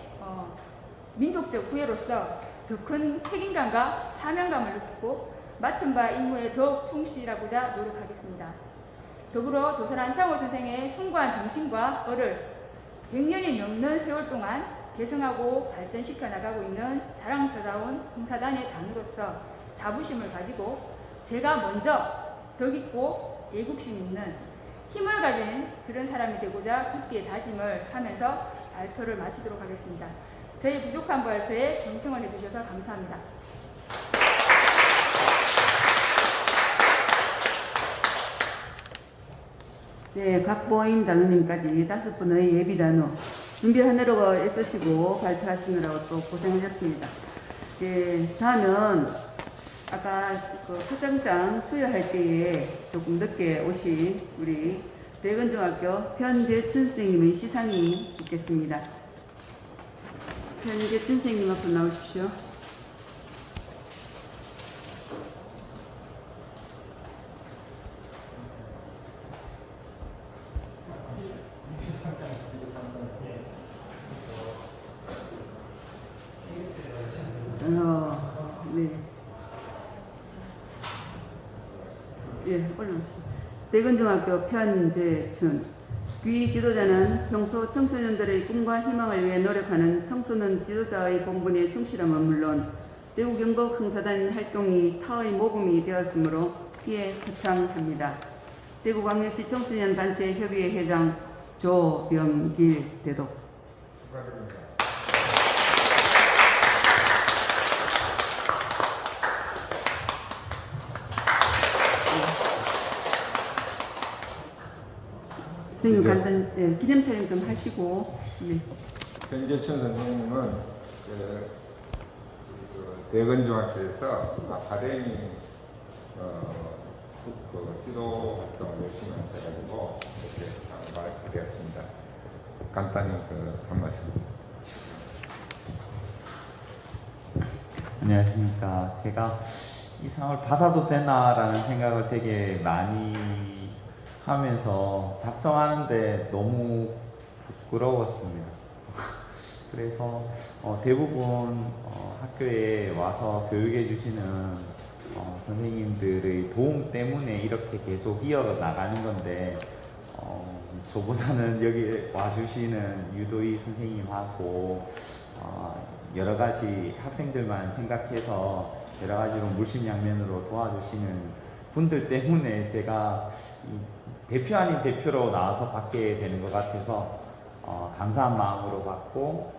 민족적 후예로서 더 큰 책임감과 사명감을 느끼고 맡은 바 임무에 더욱 충실하고자 노력하겠습니다. 더불어 도산 안창호 선생의 숭고한 정신과 얼을 100년이 넘는 세월 동안 개성하고 발전시켜 나가고 있는 자랑스러운 흥사단의 단으로서 자부심을 가지고 제가 먼저 덕 있고 애국심 있는 힘을 가진 그런 사람이 되고자 굳게 다짐을 하면서 발표를 마치도록 하겠습니다. 저희 부족한 발표에 경청을 해주셔서 감사합니다. 네, 각보임 단원님까지 5분의 예비 단원 준비하느라고 애쓰시고 발표하시느라고 또 고생하셨습니다. 네, 다음은 아까 그 포장장 수여할 때에 조금 늦게 오신 우리 대건중학교 편재춘 선생님의 시상이 있겠습니다. 편재춘 선생님 앞으로 나오십시오. 네. 예, 올라오시죠. 대건중학교 편재춘. 귀 지도자는 평소 청소년들의 꿈과 희망을 위해 노력하는 청소년 지도자의 본분에 충실함은 물론 대구 경북 흥사단 활동이 타의 모범이 되었으므로 이에 표창합니다. 대구광역시 청소년 단체 협의회 회장 조병길 대독. 선생님 네. 간단 기념 촬영 좀 하시고. 네. 변재춘 선생님은 대건중학교에서 아카데미 지도 활동을 열심히 하셔가지고 이렇게 상을 되었습니다. 간단히 한 말씀. 안녕하십니까. 제가 이 상을 받아도 되나라는 생각을 되게 많이 하면서 작성하는데 너무 부끄러웠습니다. 그래서 대부분 학교에 와서 교육해 주시는 선생님들의 도움 때문에 이렇게 계속 이어나가는 건데 저보다는 여기 와주시는 유도희 선생님하고 여러 가지 학생들만 생각해서 여러 가지로 물심양면으로 도와주시는 분들 때문에 제가 대표 아닌 대표로 나와서 받게 되는 것 같아서 감사한 마음으로 받고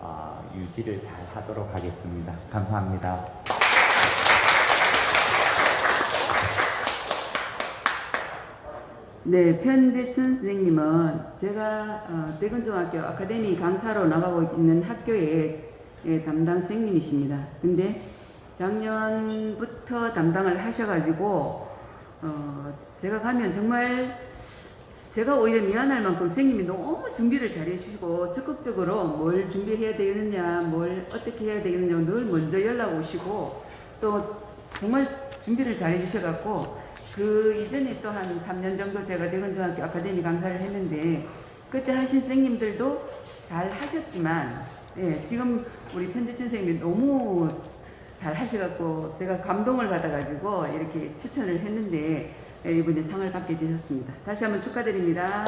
유지를 잘 하도록 하겠습니다. 감사합니다. 네, 편대춘 선생님은 제가 대건중학교 아카데미 강사로 나가고 있는 학교의 담당 선생님이십니다. 근데 작년부터 담당을 하셔가지고 제가 가면 정말 제가 오히려 미안할 만큼 선생님이 너무 준비를 잘 해주시고 적극적으로 뭘 준비해야 되느냐, 뭘 어떻게 해야 되느냐 늘 먼저 연락 오시고 또 정말 준비를 잘 해주셔갖고 그 이전에 또 한 3년 정도 제가 대건중학교 아카데미 강사를 했는데 그때 하신 선생님들도 잘 하셨지만 지금 우리 편대춘 선생님이 너무 잘 하셔갖고 제가 감동을 받아가지고 이렇게 추천을 했는데 이번에 상을 받게 되셨습니다. 다시 한번 축하드립니다.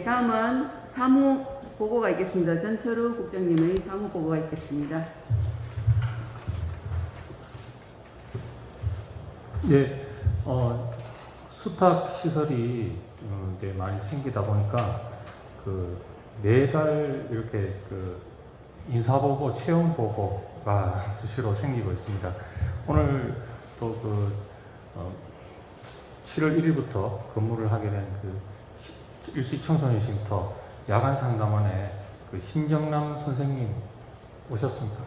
다음은 사무 보고가 있겠습니다. 전철우 국장님의 사무 보고가 있겠습니다. 예, 수탁 시설이 이제 많이 생기다 보니까 매달 이렇게 인사보고, 채용보고가 수시로 생기고 있습니다. 오늘 또 7월 1일부터 근무를 하게 된 일시청소년 쉼터 야간 상담원의 신정남 선생님 오셨습니까?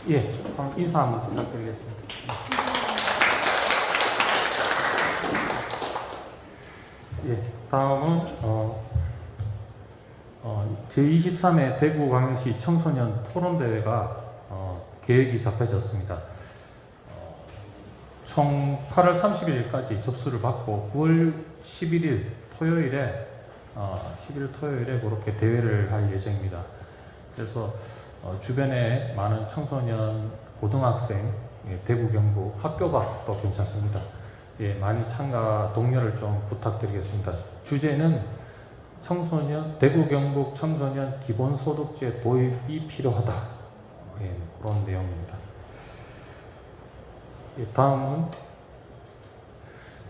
예, 한번 인사 한번 부탁드리겠습니다. 예, 다음은 제23회 대구광역시 청소년 토론대회가 계획이 잡혀졌습니다. 총 8월 30일까지 접수를 받고 9월 11일 토요일에 그렇게 대회를 할 예정입니다. 그래서 주변에 많은 청소년, 고등학생, 대구 경북 학교 밖도 괜찮습니다. 예, 많이 참가 독려를 좀 부탁드리겠습니다. 주제는 대구 경북 청소년 기본소득제 도입이 필요하다. 예, 그런 내용입니다. 예, 다음은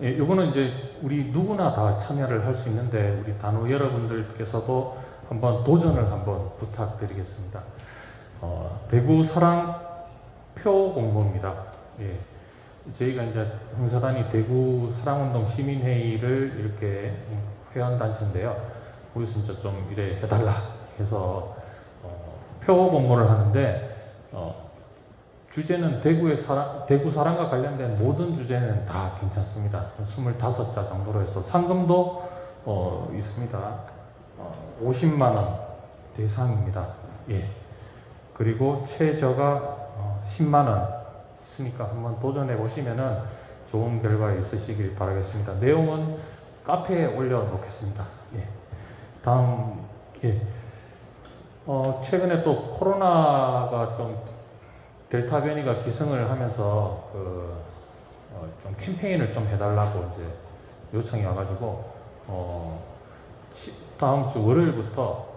요거는 이제 우리 누구나 다 참여를 할 수 있는데 우리 단호 여러분들께서도 한번 도전을 한번 부탁드리겠습니다. 대구 사랑표 공모입니다. 예. 저희가 이제 형사단이 대구 사랑운동 시민회의를 이렇게 회원단체인데요. 거기서 진짜 좀 이래 해달라 해서 표 공모를 하는데 주제는 대구 사랑과 관련된 모든 주제는 다 괜찮습니다. 25자 정도로 해서 상금도 있습니다. 50만 원 대상입니다. 예. 그리고 최저가 10만 원 있으니까 한번 도전해 보시면은 좋은 결과 있으시길 바라겠습니다. 내용은 카페에 올려놓겠습니다. 예. 다음, 예. 최근에 또 코로나가 좀 델타 변이가 기승을 하면서 좀 캠페인을 좀 해달라고 이제 요청이 와가지고 다음 주 월요일부터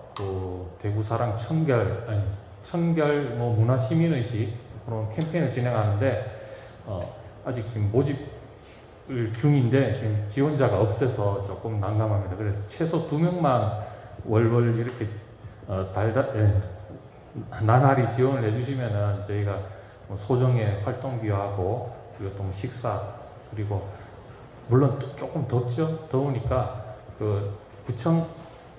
대구 사랑 청결 문화 시민의식 그런 캠페인을 진행하는데 아직 지금 모집을 중인데 지금 지원자가 없어서 조금 난감합니다. 그래서 최소 2명만 월월 이렇게 나날이 지원을 해주시면은 저희가 소정의 활동비하고 그리고 또 식사, 그리고 물론 조금 덥죠. 더우니까 그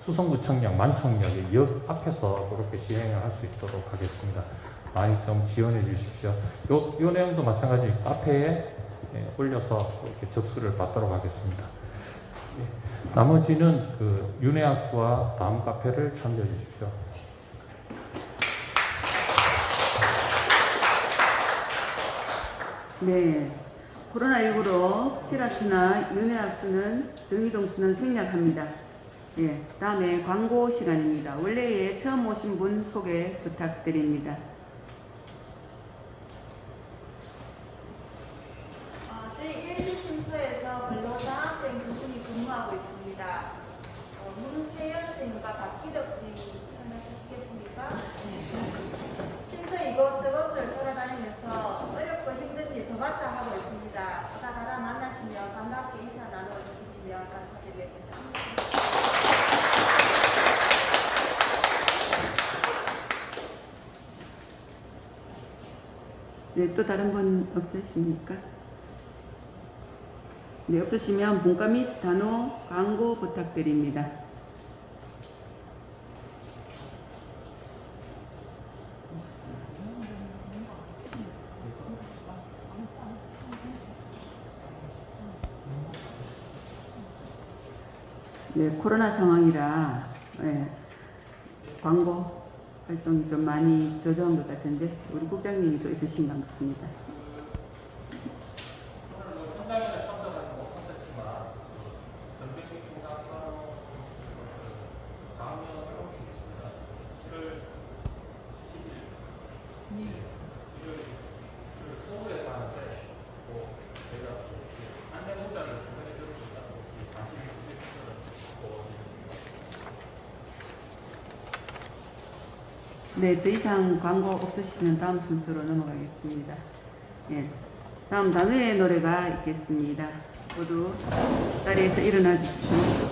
수성구청역, 만청역의 역 앞에서 그렇게 시행을 할 수 있도록 하겠습니다. 많이 좀 지원해 주십시오. 요 내용도 마찬가지 카페에 올려서 이렇게 접수를 받도록 하겠습니다. 나머지는 그 윤회학수와 다음 카페를 참조해 주십시오. 네. 코로나19로 피라스나 윤회학수는 정의동수는 생략합니다. 예, 다음에 광고 시간입니다. 원래에 처음 오신 분 소개 부탁드립니다. 저희 1시 쉼터에서 근로장학생 두 분이 근무하고 있습니다. 문채연 선생님과 박기덕 선생님이 설명해 주시겠습니까? 쉼터 이곳저곳을 돌아다니면서 어렵고 힘든 일 도맡아 하고 있습니다. 오다 가다 만나시면 반갑게 인사 나눠주시면 감사드리겠습니다. 네, 또 다른 분 없으십니까? 네, 없으시면 문과 및 단어 광고 부탁드립니다. 네, 코로나 상황이라 광고 활동이 좀 많이 저조한 것 같은데 우리 국장님이 또 있으신 것 같습니다. 현장에는 참석하지 못하셨지만 전백기 행사처럼 다음 년 하겠습니다. 7월 10일, 1월 서울에서 하는데 제가 안내 문자를 보내드리고 있어서 관심 있으시면 네, 더 이상 광고 없으시면 다음 순서로 넘어가겠습니다. 예, 다음 단우의 노래가 있겠습니다. 모두 자리에서 일어나 주십시오.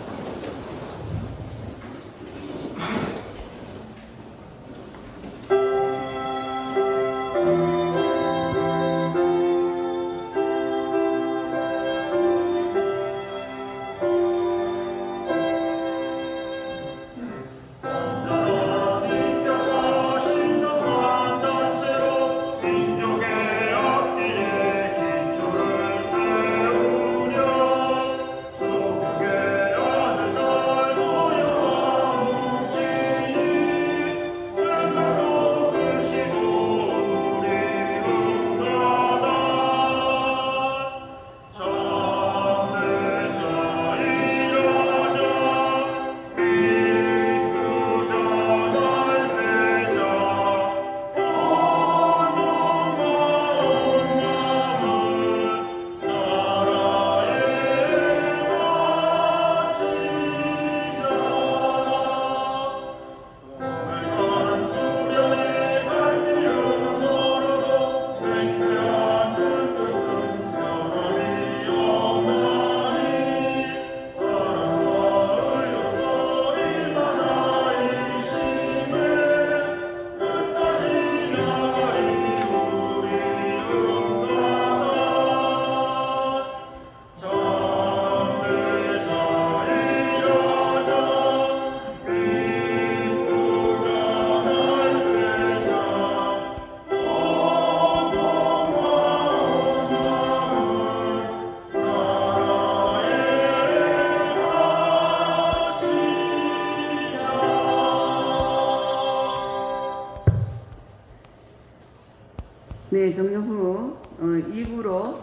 네, 종료 후 2부로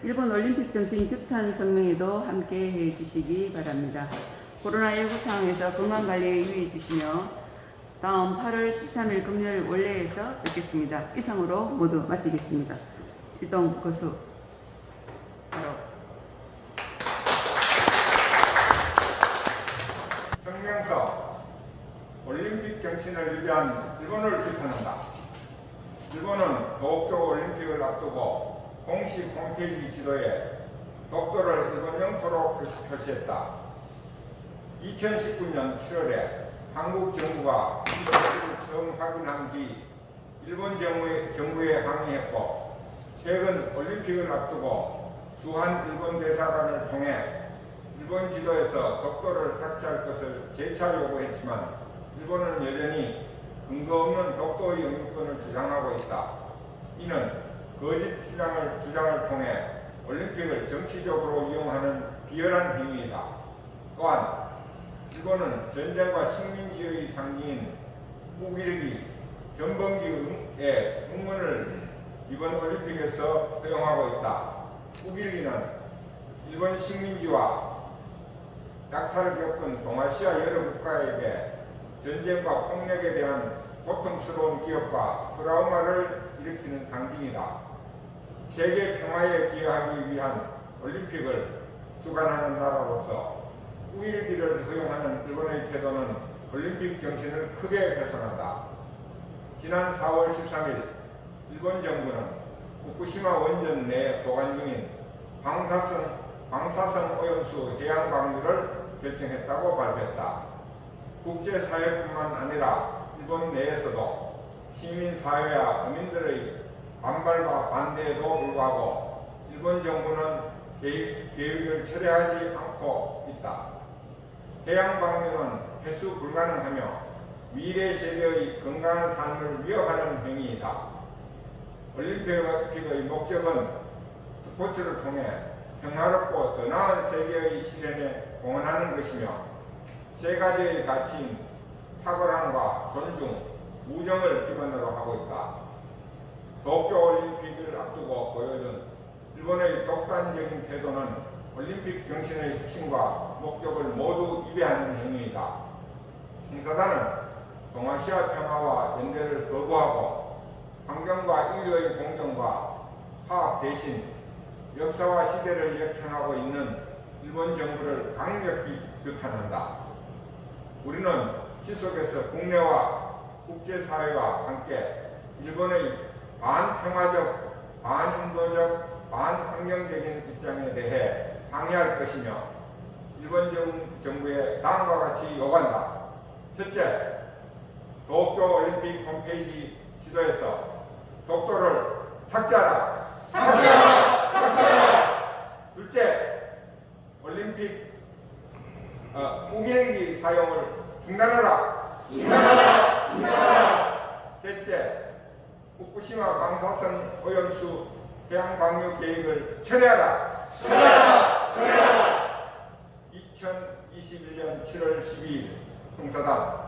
일본 올림픽 정신 규탄 성명에도 함께 해 주시기 바랍니다. 코로나19 상황에서 건강관리에 유의해 주시며 다음 8월 13일 금요일 원래에서 뵙겠습니다. 이상으로 모두 마치겠습니다. 이동 거수 바로 성명서 올림픽 정신을 위한 일본을 비판한다. 일본은 도쿄 올림픽을 앞두고 공식 홈페이지 지도에 독도를 일본 영토로 표시했다. 2019년 7월에 한국 정부가 이 사실을 처음 확인한 뒤 일본 정부에 항의했고 최근 올림픽을 앞두고 주한 일본 대사관을 통해 일본 지도에서 독도를 삭제할 것을 재차 요구했지만 일본은 여전히 근거 없는 독도 영유권을 주장하고 있다. 이는 거짓 주장을 통해 올림픽을 정치적으로 이용하는 비열한 행위이다. 또한 일본은 전쟁과 식민지의 상징인 우길기, 전범기의 응원을 이번 올림픽에서 허용하고 있다. 우길기는 일본 식민지와 약탈을 겪은 동아시아 여러 국가에게 전쟁과 폭력에 대한 고통스러운 기억과 트라우마를 일으키는 상징이다. 세계 평화에 기여하기 위한 올림픽을 주관하는 나라로서 우일기를 허용하는 일본의 태도는 올림픽 정신을 크게 훼손한다. 지난 4월 13일 일본 정부는 후쿠시마 원전 내 보관 중인 방사성 오염수 해양 방류를 결정했다고 발표했다. 국제사회뿐만 아니라 일본 내에서도 시민사회와 어민들의 반발과 반대에도 불구하고 일본 정부는 계획을 철회하지 않고 있다. 해양 방류는 해수 불가능하며 미래 세대의 건강한 삶을 위협하는 행위이다. 올림픽의 목적은 스포츠를 통해 평화롭고 더 나은 세계의 실현에 공헌하는 것이며 세 가지의 가치인 탁월함과 존중, 우정을 기본으로 하고 있다. 도쿄올림픽을 앞두고 보여준 일본의 독단적인 태도는 올림픽 정신의 핵심과 목적을 모두 위배하는 행위이다. 행사단은 동아시아 평화와 연대를 거부하고 환경과 인류의 공정과 화합 대신 역사와 시대를 역행하고 있는 일본 정부를 강력히 규탄한다. 우리는 지속해서 국내와 국제사회와 함께 일본의 반평화적, 반인도적, 반환경적인 입장에 대해 항의할 것이며 일본 정부의 다음과 같이 요구한다. 첫째, 도쿄올림픽 홈페이지 지도에서 독도를 삭제하라. 둘째, 올림픽 우길기 사용을 중단하라. 셋째, 후쿠시마 방사성 오염수 해양 방류 계획을 철회하라. 2021년 7월 12일 홍사단.